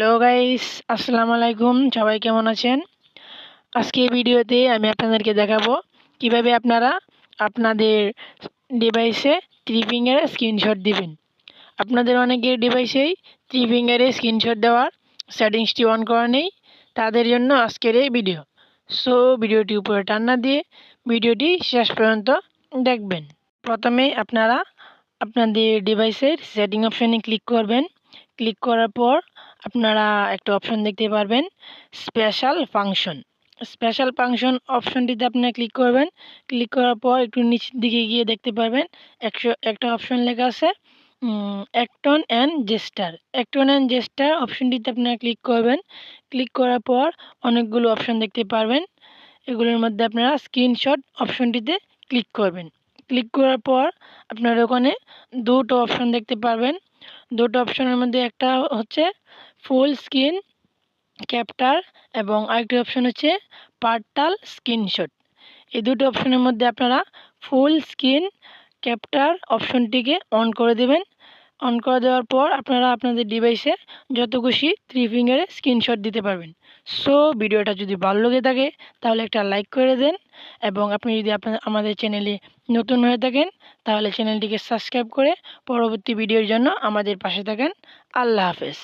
Hello guys, আসসালামু আলাইকুম। সবাই কেমন আছেন? আজকে এই ভিডিওতে আমি আপনাদেরকে দেখাবো কিভাবে আপনারা আপনাদের ডিভাইসে থ্রি ফিঙ্গারে স্ক্রিনশট দিবেন। আপনাদের অনেকের ডিভাইসেই থ্রি ফিঙ্গারে স্ক্রিনশট দেওয়ার সেটিংসটি অন করা নেই, তাদের জন্য আজকের এই ভিডিও। সো ভিডিওটি উপরে টান না দিয়ে ভিডিওটি শেষ পর্যন্ত দেখবেন। প্রথমেই আপনারা আপনাদের ডিভাইসের সেটিং অপশানে ক্লিক করবেন। ক্লিক করার পর আপনারা একটা অপশন দেখতে পারবেন, স্পেশাল ফাংশন। স্পেশাল ফাংশন অপশনটিতে আপনারা ক্লিক করবেন। ক্লিক করার পর একটু নিচের দিকে গিয়ে দেখতে পারবেন একটা অপশন লেখা আছে অ্যাকটন অ্যান্ড জেস্টার। অ্যাকটন অ্যান্ড জেস্টার অপশনটিতে আপনারা ক্লিক করবেন। ক্লিক করার পর অনেকগুলো অপশন দেখতে পারবেন। এগুলোর মধ্যে আপনারা স্ক্রিনশট অপশনটিতে ক্লিক করবেন। ক্লিক করার পর আপনারা ওখানে দুটো অপশন দেখতে পারবেন। দুটো অপশনের মধ্যে একটা হচ্ছে ফুল স্ক্রিন ক্যাপচার এবং আরেকটি অপশন হচ্ছে পার্টাল স্ক্রিনশট। এই দুটো অপশনের মধ্যে আপনারা ফুল স্ক্রিন ক্যাপচার অপশনটিকে অন করে দেবেন। অন করে দেওয়ার পর আপনারা আপনাদের ডিভাইসে যত খুশি থ্রি ফিঙ্গারে স্ক্রিনশট দিতে পারবেন। সো ভিডিওটা যদি ভালো লেগে থাকে তাহলে একটা লাইক করে দেন, এবং আপনি যদি আমাদের চ্যানেলে নতুন হয়ে থাকেন তাহলে চ্যানেলটিকে সাবস্ক্রাইব করে পরবর্তী ভিডিওর জন্য আমাদের পাশে থাকেন। আল্লাহ হাফেজ।